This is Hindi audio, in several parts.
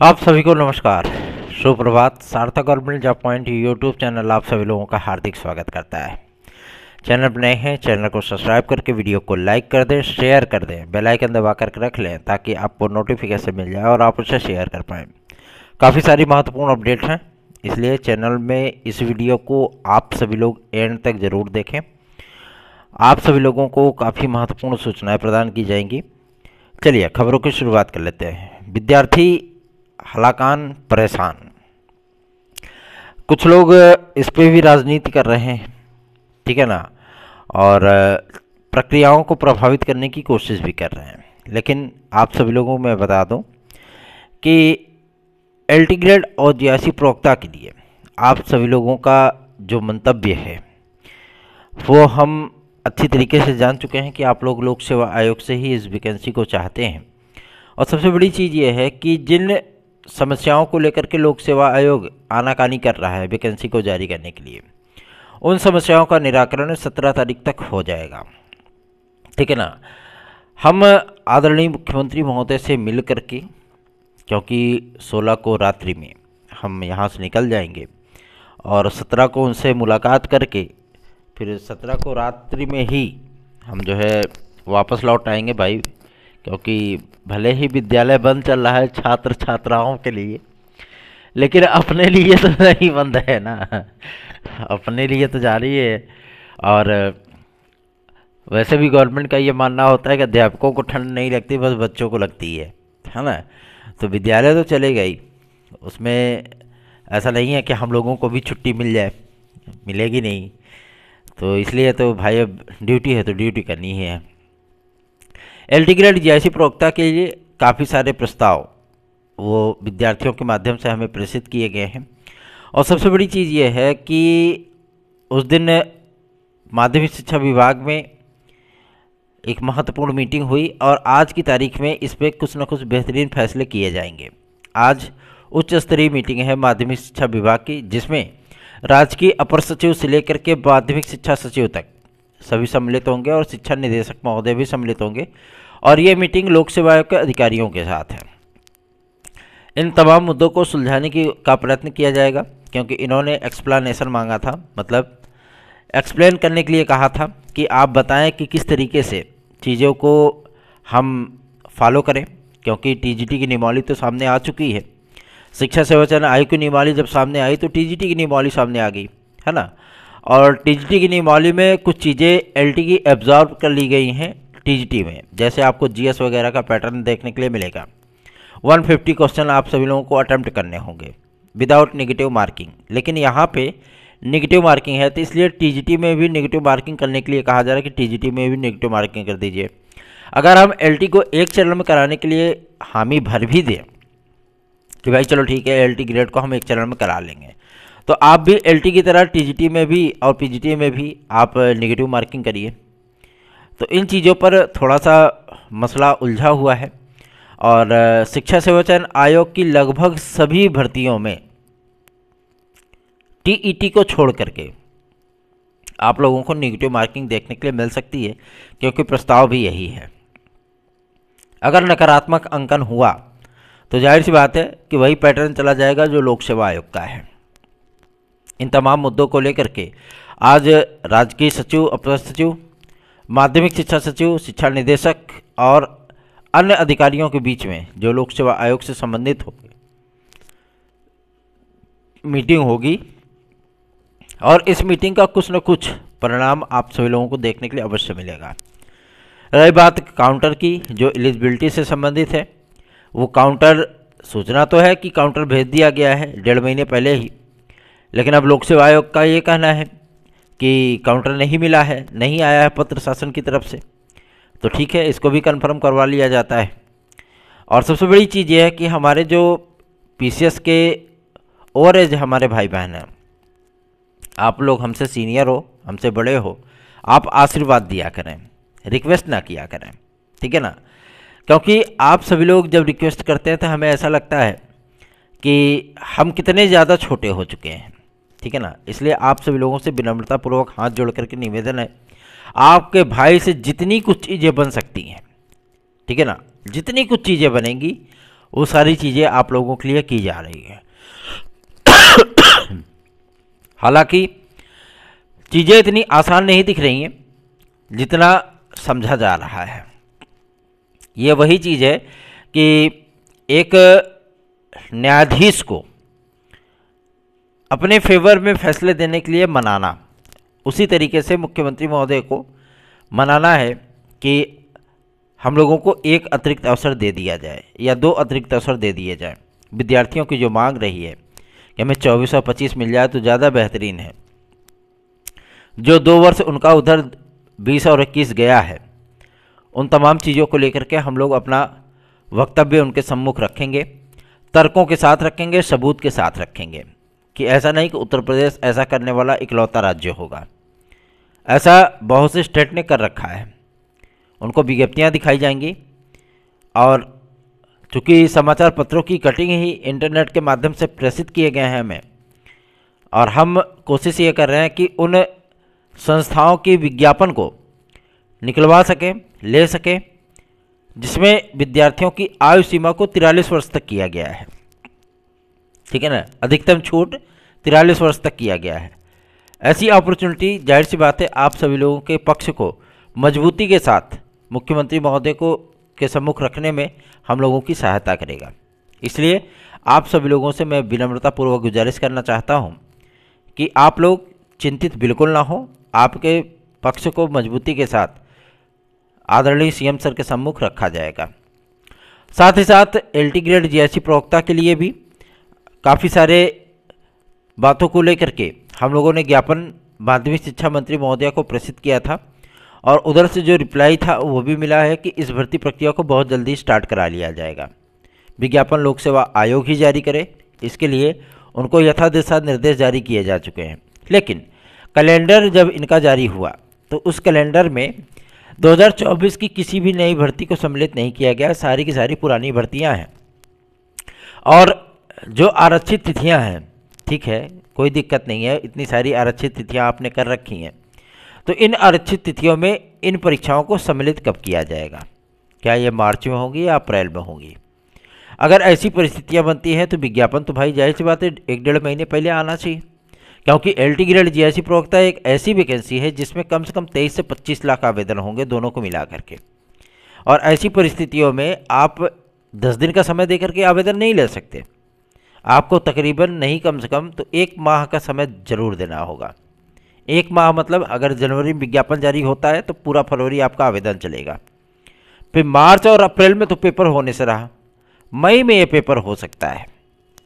आप सभी को नमस्कार, सुप्रभात। सार्थक government job point YouTube channel आप सभी लोगों का हार्दिक स्वागत करता है। चैनल पर नए हैं, चैनल को सब्सक्राइब करके वीडियो को लाइक कर दें, शेयर कर दें, बेल आइकन दबा करके रख लें ताकि आपको नोटिफिकेशन मिल जाए और आप उसे शेयर कर पाएँ। काफ़ी सारी महत्वपूर्ण अपडेट हैं, इसलिए चैनल में इस वीडियो को आप सभी लोग एंड तक ज़रूर देखें। आप सभी लोगों को काफ़ी महत्वपूर्ण सूचनाएँ प्रदान की जाएंगी। चलिए खबरों की शुरुआत कर लेते हैं। विद्यार्थी हलाकान परेशान। कुछ लोग इस पे भी राजनीति कर रहे हैं, ठीक है ना, और प्रक्रियाओं को प्रभावित करने की कोशिश भी कर रहे हैं। लेकिन आप सभी लोगों को मैं बता दूं कि एलटी ग्रेड और जीआईसी प्रवक्ता के लिए आप सभी लोगों का जो मंतव्य है वो हम अच्छी तरीके से जान चुके हैं कि आप लोग लोक सेवा आयोग से ही इस वैकेंसी को चाहते हैं। और सबसे बड़ी चीज़ ये है कि जिन समस्याओं को लेकर के लोक सेवा आयोग आनाकानी कर रहा है वैकेंसी को जारी करने के लिए, उन समस्याओं का निराकरण 17 तारीख तक हो जाएगा, ठीक है ना। हम आदरणीय मुख्यमंत्री महोदय से मिल करके, क्योंकि 16 को रात्रि में हम यहाँ से निकल जाएंगे और 17 को उनसे मुलाकात करके फिर 17 को रात्रि में ही हम जो है वापस लौट आएंगे भाई। क्योंकि भले ही विद्यालय बंद चल रहा है छात्र छात्राओं के लिए, लेकिन अपने लिए तो नहीं बंद है ना, अपने लिए तो जारी है। और वैसे भी गवर्नमेंट का ये मानना होता है कि अध्यापकों को ठंड नहीं लगती, बस बच्चों को लगती है ना। तो विद्यालय तो चलेगा ही, उसमें ऐसा नहीं है कि हम लोगों को भी छुट्टी मिल जाए, मिलेगी नहीं। तो इसलिए तो भाई अब ड्यूटी है तो ड्यूटी करनी ही है। एलटी ग्रेड जीआईसी प्रवक्ता के लिए काफ़ी सारे प्रस्ताव वो विद्यार्थियों के माध्यम से हमें प्रेषित किए गए हैं। और सबसे बड़ी चीज़ ये है कि उस दिन माध्यमिक शिक्षा विभाग में एक महत्वपूर्ण मीटिंग हुई और आज की तारीख में इस पर कुछ न कुछ बेहतरीन फैसले किए जाएंगे। आज उच्च स्तरीय मीटिंग है माध्यमिक शिक्षा विभाग की, जिसमें राजकीय अपर सचिव से लेकर के माध्यमिक शिक्षा सचिव तक सभी सम्मिलित होंगे और शिक्षा निदेशक महोदय भी सम्मिलित होंगे। और ये मीटिंग लोक सेवा आयोग के अधिकारियों के साथ है। इन तमाम मुद्दों को सुलझाने का प्रयत्न किया जाएगा, क्योंकि इन्होंने एक्सप्लेनेशन मांगा था, मतलब एक्सप्लेन करने के लिए कहा था कि आप बताएं कि किस तरीके से चीज़ों को हम फॉलो करें। क्योंकि टीजीटी की नियमावली तो सामने आ चुकी है, शिक्षा सेवा चयन आयोग की नियमावली जब सामने आई तो टीजीटी की नियमावली सामने आ गई, है ना। और टीजीटी की नियमावली में कुछ चीज़ें एलटी की एब्जॉर्ब कर ली गई हैं टीजीटी में। जैसे आपको जीएस वगैरह का पैटर्न देखने के लिए मिलेगा। 150 क्वेश्चन आप सभी लोगों को अटेम्प्ट करने होंगे विदाउट नेगेटिव मार्किंग। लेकिन यहाँ पे नेगेटिव मार्किंग है, तो इसलिए टीजीटी में भी नेगेटिव मार्किंग करने के लिए कहा जा रहा है कि टीजीटी में भी नेगेटिव मार्किंग कर दीजिए। अगर हम एलटी को एक चरण में कराने के लिए हामी भर भी दें कि भाई चलो ठीक है एलटी ग्रेड को हम एक चरण में करा लेंगे, तो आप भी एलटी की तरह टीजीटी में भी और पीजीटी में भी आप नेगेटिव मार्किंग करिए। तो इन चीज़ों पर थोड़ा सा मसला उलझा हुआ है। और शिक्षा सेवा चयन आयोग की लगभग सभी भर्तियों में टीईटी को छोड़ करके आप लोगों को नेगेटिव मार्किंग देखने के लिए मिल सकती है, क्योंकि प्रस्ताव भी यही है। अगर नकारात्मक अंकन हुआ तो जाहिर सी बात है कि वही पैटर्न चला जाएगा जो लोक सेवा आयोग का है। इन तमाम मुद्दों को लेकर के आज राजकीय सचिव, अपर सचिव, माध्यमिक शिक्षा सचिव, शिक्षा निदेशक और अन्य अधिकारियों के बीच में जो लोक सेवा आयोग से संबंधित होंगे मीटिंग होगी। और इस मीटिंग का कुछ न कुछ परिणाम आप सभी लोगों को देखने के लिए अवश्य मिलेगा। रही बात काउंटर की, जो एलिजिबिलिटी से संबंधित है, वो काउंटर सूचना तो है कि काउंटर भेज दिया गया है 1.5 महीने पहले ही। लेकिन अब लोक सेवा आयोग का ये कहना है कि काउंटर नहीं मिला है, नहीं आया है पत्र शासन की तरफ से। तो ठीक है, इसको भी कंफर्म करवा लिया जाता है। और सबसे बड़ी चीज़ ये है कि हमारे जो पीसीएस के ओवर एज हमारे भाई बहन हैं, आप लोग हमसे सीनियर हो, हमसे बड़े हो, आप आशीर्वाद दिया करें, रिक्वेस्ट ना किया करें, ठीक है ना। क्योंकि आप सभी लोग जब रिक्वेस्ट करते हैं तो हमें ऐसा लगता है कि हम कितने ज़्यादा छोटे हो चुके हैं, ठीक है ना। इसलिए आप सभी लोगों से विनम्रतापूर्वक हाथ जोड़ करके निवेदन है, आपके भाई से जितनी कुछ चीज़ें बन सकती हैं, ठीक है ना, जितनी कुछ चीज़ें बनेंगी वो सारी चीज़ें आप लोगों के लिए की जा रही है। हालांकि चीज़ें इतनी आसान नहीं दिख रही हैं जितना समझा जा रहा है। ये वही चीज़ है कि एक न्यायाधीश को अपने फेवर में फैसले देने के लिए मनाना, उसी तरीके से मुख्यमंत्री महोदय को मनाना है कि हम लोगों को एक अतिरिक्त अवसर दे दिया जाए या 2 अतिरिक्त अवसर दे दिए जाए। विद्यार्थियों की जो मांग रही है कि हमें 24 और 25 मिल जाए तो ज़्यादा बेहतरीन है। जो 2 वर्ष उनका उधर 20 और 21 गया है, उन तमाम चीज़ों को लेकर के हम लोग अपना वक्तव्य उनके सम्मुख रखेंगे, तर्कों के साथ रखेंगे, सबूत के साथ रखेंगे कि ऐसा नहीं कि उत्तर प्रदेश ऐसा करने वाला इकलौता राज्य होगा। ऐसा बहुत से स्टेट ने कर रखा है। उनको विज्ञप्तियाँ दिखाई जाएंगी और चूँकि समाचार पत्रों की कटिंग ही इंटरनेट के माध्यम से प्रेषित किए गए हैं हमें, और हम कोशिश ये कर रहे हैं कि उन संस्थाओं की विज्ञापन को निकलवा सकें, ले सकें, जिसमें विद्यार्थियों की आयु सीमा को 43 वर्ष तक किया गया है। ठीक है ना, अधिकतम छूट 43 वर्ष तक किया गया है। ऐसी अपॉर्चुनिटी जाहिर सी बात है आप सभी लोगों के पक्ष को मजबूती के साथ मुख्यमंत्री महोदय को के सम्मुख रखने में हम लोगों की सहायता करेगा। इसलिए आप सभी लोगों से मैं विनम्रतापूर्वक गुजारिश करना चाहता हूं कि आप लोग चिंतित बिल्कुल ना हो। आपके पक्ष को मजबूती के साथ आदरणीय सीएम सर के सम्मुख रखा जाएगा। साथ ही साथ एलटी ग्रेड जीआईसी प्रवक्ता के लिए भी काफ़ी सारे बातों को लेकर के हम लोगों ने ज्ञापन माध्यमिक शिक्षा मंत्री महोदया को प्रेषित किया था, और उधर से जो रिप्लाई था वो भी मिला है कि इस भर्ती प्रक्रिया को बहुत जल्दी स्टार्ट करा लिया जाएगा। विज्ञापन लोक सेवा आयोग ही जारी करे, इसके लिए उनको यथादिशा निर्देश जारी किए जा चुके हैं। लेकिन कैलेंडर जब इनका जारी हुआ तो उस कैलेंडर में 2024 की किसी भी नई भर्ती को सम्मिलित नहीं किया गया। सारी की सारी पुरानी भर्तियां हैं, और जो आरक्षित तिथियां हैं, ठीक है, कोई दिक्कत नहीं है, इतनी सारी आरक्षित तिथियां आपने कर रखी हैं, तो इन आरक्षित तिथियों में इन परीक्षाओं को सम्मिलित कब किया जाएगा? क्या ये मार्च में होंगी या अप्रैल में होंगी? अगर ऐसी परिस्थितियां बनती हैं तो विज्ञापन तो भाई जाहिर सी बात है 1-1.5 महीने पहले आना चाहिए, क्योंकि एलटी ग्रेड जीआईसी प्रवक्ता एक ऐसी वैकेंसी है जिसमें कम से कम 23 से 25 लाख आवेदन होंगे, दोनों को मिला करके। और ऐसी परिस्थितियों में आप 10 दिन का समय देकर के आवेदन नहीं ले सकते। आपको तकरीबन नहीं कम से कम तो 1 माह का समय जरूर देना होगा। 1 माह मतलब अगर जनवरी में विज्ञापन जारी होता है तो पूरा फरवरी आपका आवेदन चलेगा। फिर मार्च और अप्रैल में तो पेपर होने से रहा, मई में ये पेपर हो सकता है,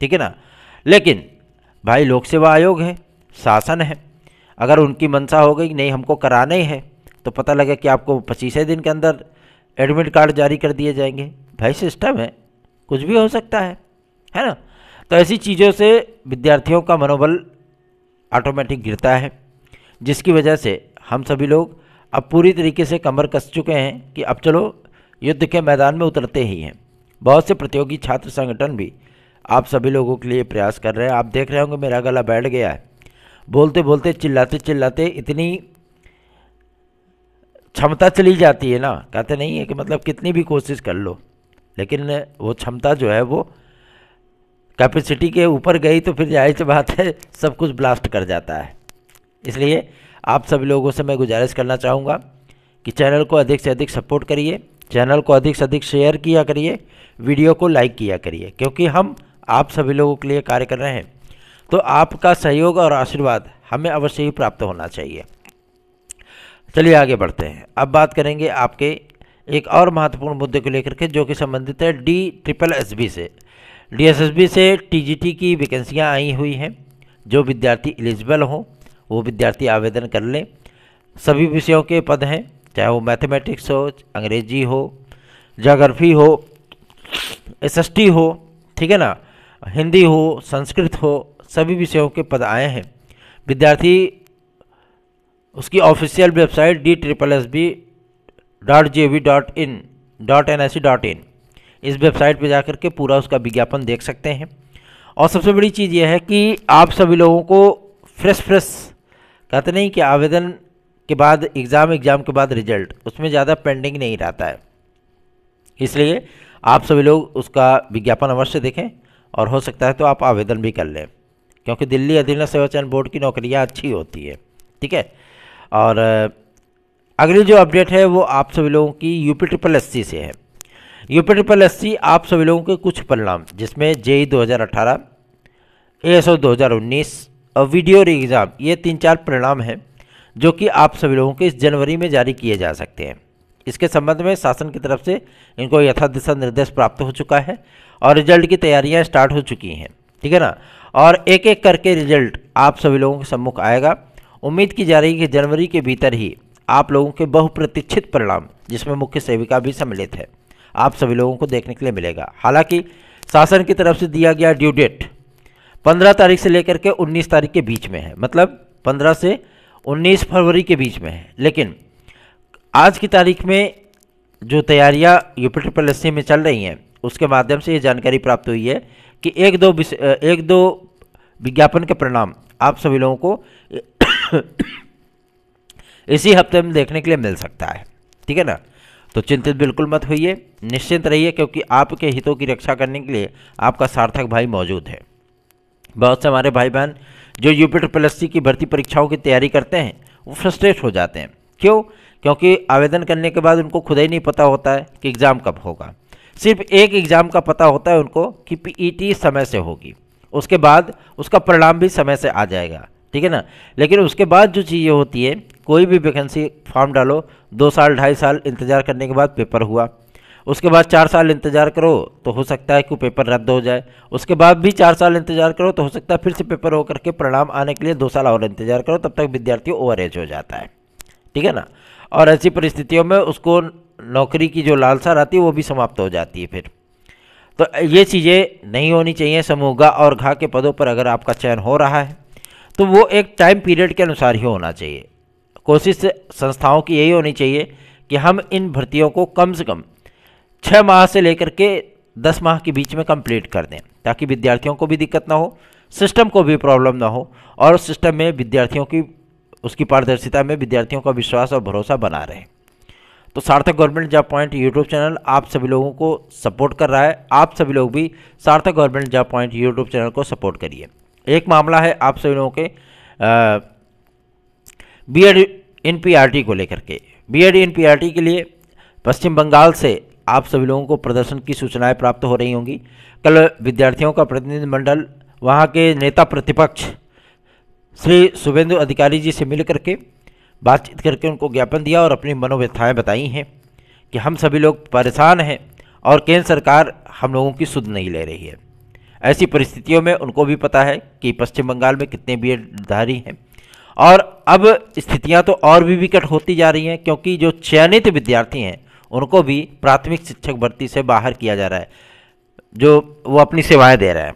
ठीक है ना। लेकिन भाई लोक सेवा आयोग है, शासन है, अगर उनकी मंशा हो गई नहीं हमको कराना ही है, तो पता लगे कि आपको 25 दिन के अंदर एडमिट कार्ड जारी कर दिए जाएंगे। भाई सिस्टम है, कुछ भी हो सकता है ना। तो ऐसी चीज़ों से विद्यार्थियों का मनोबल ऑटोमेटिक गिरता है, जिसकी वजह से हम सभी लोग अब पूरी तरीके से कमर कस चुके हैं कि अब चलो युद्ध के मैदान में उतरते ही हैं। बहुत से प्रतियोगी छात्र संगठन भी आप सभी लोगों के लिए प्रयास कर रहे हैं। आप देख रहे होंगे मेरा गला बैठ गया है, बोलते बोलते चिल्लाते चिल्लाते इतनी क्षमता चली जाती है ना, कहते नहीं है कि मतलब कितनी भी कोशिश कर लो, लेकिन वो क्षमता जो है वो कैपेसिटी के ऊपर गई तो फिर जाहिर सी बात है सब कुछ ब्लास्ट कर जाता है। इसलिए आप सभी लोगों से मैं गुजारिश करना चाहूँगा कि चैनल को अधिक से अधिक सपोर्ट करिए, चैनल को अधिक से अधिक शेयर किया करिए, वीडियो को लाइक किया करिए, क्योंकि हम आप सभी लोगों के लिए कार्य कर रहे हैं, तो आपका सहयोग और आशीर्वाद हमें अवश्य ही प्राप्त होना चाहिए। चलिए आगे बढ़ते हैं। अब बात करेंगे आपके एक और महत्वपूर्ण मुद्दे को लेकर के, जो कि संबंधित है DSSB से। DSSB से TGT की वैकेंसियाँ आई हुई हैं। जो विद्यार्थी एलिजिबल हों वो विद्यार्थी आवेदन कर लें। सभी विषयों के पद हैं, चाहे वो मैथमेटिक्स हो, अंग्रेजी हो, ज्योग्राफी हो, SST हो, ठीक है ना, हिंदी हो, संस्कृत हो, सभी विषयों के पद आए हैं। विद्यार्थी उसकी ऑफिशियल वेबसाइट DSSB.gov.in इस वेबसाइट पे जाकर के पूरा उसका विज्ञापन देख सकते हैं। और सबसे बड़ी चीज़ यह है कि आप सभी लोगों को फ्रेश कहते नहीं कि आवेदन के बाद एग्ज़ाम के बाद रिजल्ट, उसमें ज़्यादा पेंडिंग नहीं रहता है। इसलिए आप सभी लोग उसका विज्ञापन अवश्य देखें और हो सकता है तो आप आवेदन भी कर लें, क्योंकि दिल्ली अधीनस्थ सेवा चयन बोर्ड की नौकरियां अच्छी होती है। ठीक है। और अगली जो अपडेट है वो आप सभी लोगों की UPSSC से है। UPSSC आप सभी लोगों के कुछ परिणाम, जिसमें JEE 2018, ASO 2019 और वीडियो री एग्ज़ाम, ये 3-4 परिणाम हैं जो कि आप सभी लोगों के इस जनवरी में जारी किए जा सकते हैं। इसके संबंध में शासन की तरफ से इनको यथा दिशा निर्देश प्राप्त हो चुका है और रिजल्ट की तैयारियां स्टार्ट हो चुकी हैं। ठीक है ना। और एक एक करके रिजल्ट आप सभी लोगों के सम्मुख आएगा। उम्मीद की जा रही है कि जनवरी के भीतर ही आप लोगों के बहुप्रतीक्षित परिणाम, जिसमें मुख्य सेविका भी सम्मिलित है, आप सभी लोगों को देखने के लिए मिलेगा। हालांकि शासन की तरफ से दिया गया ड्यू डेट 15 तारीख से लेकर के 19 तारीख के बीच में है, मतलब 15 से 19 फरवरी के बीच में है। लेकिन आज की तारीख में जो तैयारियां UPSSC में चल रही हैं, उसके माध्यम से ये जानकारी प्राप्त हुई है कि एक दो विज्ञापन के परिणाम आप सभी लोगों को इसी हफ्ते में देखने के लिए मिल सकता है। ठीक है ना। तो चिंतित बिल्कुल मत होइए, निश्चिंत रहिए, क्योंकि आपके हितों की रक्षा करने के लिए आपका सार्थक भाई मौजूद है। बहुत से हमारे भाई बहन जो UPSSC की भर्ती परीक्षाओं की तैयारी करते हैं वो फ्रस्ट्रेट हो जाते हैं। क्यों? क्योंकि आवेदन करने के बाद उनको खुद ही नहीं पता होता है कि एग्ज़ाम कब होगा। सिर्फ एक एग्ज़ाम का पता होता है उनको कि PET समय से होगी, उसके बाद उसका परिणाम भी समय से आ जाएगा। ठीक है ना। लेकिन उसके बाद जो चीज़ें होती है, कोई भी वैकेंसी फॉर्म डालो, 2 साल 2.5 साल इंतज़ार करने के बाद पेपर हुआ, उसके बाद 4 साल इंतज़ार करो तो हो सकता है कि पेपर रद्द हो जाए, उसके बाद भी 4 साल इंतज़ार करो तो हो सकता है फिर से पेपर होकर के परिणाम आने के लिए 2 साल और इंतज़ार करो, तब तक विद्यार्थी ओवर एज हो जाता है। ठीक है ना। और ऐसी परिस्थितियों में उसको नौकरी की जो लालसा रहती है वो भी समाप्त हो जाती है फिर। तो ये चीज़ें नहीं होनी चाहिए। समूह ग और घ के पदों पर अगर आपका चयन हो रहा है तो वो एक टाइम पीरियड के अनुसार ही होना चाहिए। कोशिश संस्थाओं की यही होनी चाहिए कि हम इन भर्तियों को कम से कम 6 माह से लेकर के 10 माह के बीच में कंप्लीट कर दें, ताकि विद्यार्थियों को भी दिक्कत ना हो, सिस्टम को भी प्रॉब्लम ना हो और सिस्टम में विद्यार्थियों की उसकी पारदर्शिता में विद्यार्थियों का विश्वास और भरोसा बना रहे। तो सार्थक government job point YouTube channel आप सभी लोगों को सपोर्ट कर रहा है। आप सभी लोग भी सार्थक government job point YouTube channel को सपोर्ट करिए। एक मामला है आप सभी लोगों के BEd in PRT को लेकर के। BEd in PRT के लिए पश्चिम बंगाल से आप सभी लोगों को प्रदर्शन की सूचनाएं प्राप्त हो रही होंगी। कल विद्यार्थियों का प्रतिनिधिमंडल वहां के नेता प्रतिपक्ष श्री शुभेंदु अधिकारी जी से मिल करके बातचीत करके उनको ज्ञापन दिया और अपनी मनोव्यथाएं बताई हैं कि हम सभी लोग परेशान हैं और केंद्र सरकार हम लोगों की सुध नहीं ले रही है। ऐसी परिस्थितियों में उनको भी पता है कि पश्चिम बंगाल में कितने BEd धारी हैं और अब स्थितियां तो और भी विकट होती जा रही हैं, क्योंकि जो चयनित विद्यार्थी हैं उनको भी प्राथमिक शिक्षक भर्ती से बाहर किया जा रहा है, जो वो अपनी सेवाएं दे रहे हैं।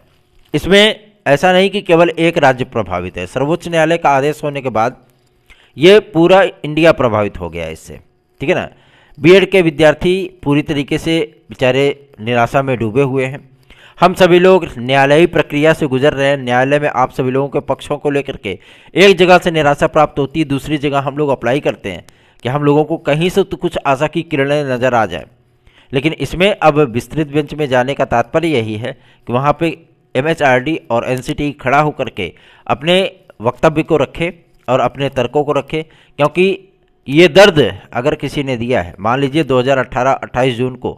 इसमें ऐसा नहीं कि केवल एक राज्य प्रभावित है। सर्वोच्च न्यायालय का आदेश होने के बाद ये पूरा इंडिया प्रभावित हो गया है इससे। ठीक है ना। BEd के विद्यार्थी पूरी तरीके से बेचारे निराशा में डूबे हुए हैं। हम सभी लोग न्यायालयी प्रक्रिया से गुजर रहे हैं। न्यायालय में आप सभी लोगों के पक्षों को लेकर के एक जगह से निराशा प्राप्त होती है, दूसरी जगह हम लोग अप्लाई करते हैं कि हम लोगों को कहीं से तो कुछ आशा की किरणें नज़र आ जाए। लेकिन इसमें अब विस्तृत बेंच में जाने का तात्पर्य यही है कि वहाँ पे MHRD और NCT खड़ा होकर के अपने वक्तव्य को रखे और अपने तर्कों को रखे, क्योंकि ये दर्द अगर किसी ने दिया है, मान लीजिए 2018-28 जून को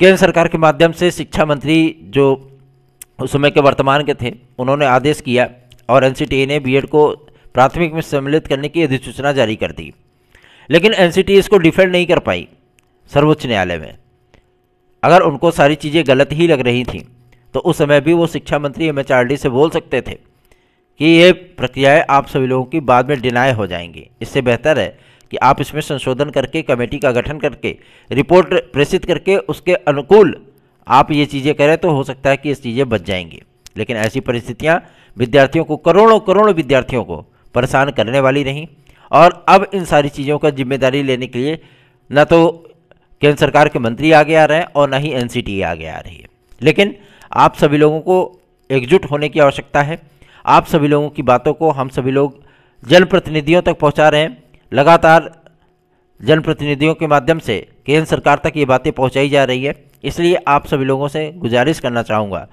केंद्र सरकार के माध्यम से शिक्षा मंत्री जो उस समय के वर्तमान के थे, उन्होंने आदेश किया और NCT ने BEd को प्राथमिक में सम्मिलित करने की अधिसूचना जारी कर दी। लेकिन NCT इसको डिफेंड नहीं कर पाई सर्वोच्च न्यायालय में। अगर उनको सारी चीज़ें गलत ही लग रही थी तो उस समय भी वो शिक्षा मंत्री MHRD से बोल सकते थे कि ये प्रक्रियाएं आप सभी लोगों की बाद में डिनाय हो जाएंगी। इससे बेहतर है कि आप इसमें संशोधन करके कमेटी का गठन करके रिपोर्ट प्रेषित करके उसके अनुकूल आप ये चीज़ें करें तो हो सकता है कि ये चीज़ें बच जाएंगी। लेकिन ऐसी परिस्थितियां विद्यार्थियों को, करोड़ों विद्यार्थियों को परेशान करने वाली नहीं। और अब इन सारी चीज़ों का जिम्मेदारी लेने के लिए न तो केंद्र सरकार के मंत्री आगे आ रहे हैं और न ही NCT आगे आ रही है। लेकिन आप सभी लोगों को एकजुट होने की आवश्यकता है। आप सभी लोगों की बातों को हम सभी लोग जनप्रतिनिधियों तक पहुंचा रहे हैं। लगातार जनप्रतिनिधियों के माध्यम से केंद्र सरकार तक ये बातें पहुंचाई जा रही है। इसलिए आप सभी लोगों से गुजारिश करना चाहूँगा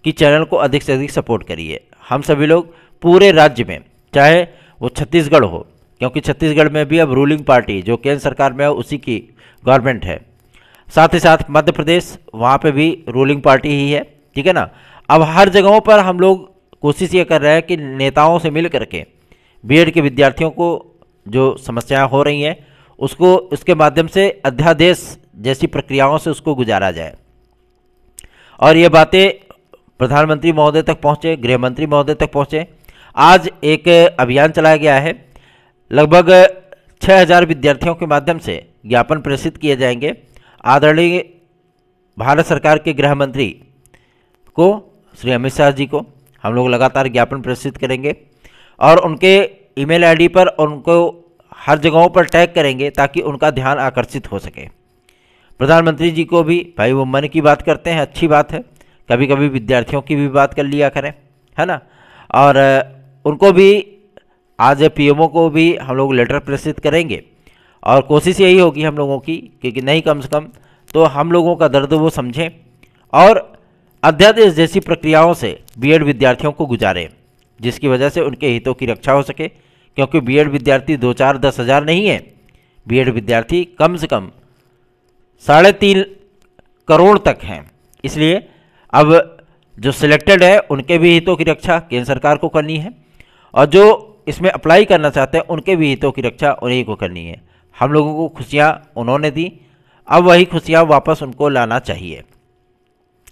कि चैनल को अधिक से अधिक सपोर्ट करिए। हम सभी लोग पूरे राज्य में, चाहे वो छत्तीसगढ़ हो, क्योंकि छत्तीसगढ़ में भी अब रूलिंग पार्टी जो केंद्र सरकार में है उसी की गवर्नमेंट है, साथ ही साथ मध्य प्रदेश, वहाँ पे भी रूलिंग पार्टी ही है, ठीक है ना। अब हर जगहों पर हम लोग कोशिश ये कर रहे हैं कि नेताओं से मिल करके बीएड के विद्यार्थियों को जो समस्याएं हो रही हैं उसको उसके माध्यम से अध्यादेश जैसी प्रक्रियाओं से उसको गुजारा जाए। और ये बातें प्रधानमंत्री महोदय तक पहुँचे, गृह मंत्री महोदय तक पहुँचे। आज एक अभियान चलाया गया है, लगभग 6000 विद्यार्थियों के माध्यम से ज्ञापन प्रेषित किए जाएंगे आदरणीय भारत सरकार के गृह मंत्री को, श्री अमित शाह जी को। हम लोग लगातार ज्ञापन प्रेषित करेंगे और उनके ईमेल आईडी पर उनको हर जगहों पर टैग करेंगे ताकि उनका ध्यान आकर्षित हो सके। प्रधानमंत्री जी को भी, भाई वो मन की बात करते हैं, अच्छी बात है, कभी कभी विद्यार्थियों की भी बात कर लिया करें, है ना। और उनको भी, आज पीएमओ को भी हम लोग लेटर प्रेषित करेंगे और कोशिश यही होगी हम लोगों की कि नहीं, कम से कम तो हम लोगों का दर्द वो समझें और अध्यादेश जैसी प्रक्रियाओं से बीएड विद्यार्थियों को गुजारें, जिसकी वजह से उनके हितों की रक्षा हो सके। क्योंकि बीएड विद्यार्थी 2, 4, 10 हज़ार नहीं है, बीएड विद्यार्थी कम से कम 3.5 करोड़ तक हैं। इसलिए अब जो सिलेक्टेड है उनके भी हितों की रक्षा केंद्र सरकार को करनी है और जो इसमें अप्लाई करना चाहते हैं उनके भी हितों की रक्षा उन्हीं को करनी है। हम लोगों को खुशियाँ उन्होंने दी, अब वही खुशियाँ वापस उनको लाना चाहिए।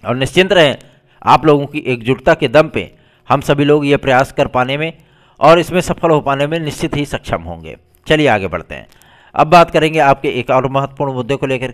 और निश्चिंत रहें, आप लोगों की एकजुटता के दम पे हम सभी लोग ये प्रयास कर पाने में और इसमें सफल हो पाने में निश्चित ही सक्षम होंगे। चलिए आगे बढ़ते हैं। अब बात करेंगे आपके एक और महत्वपूर्ण मुद्दे को लेकर।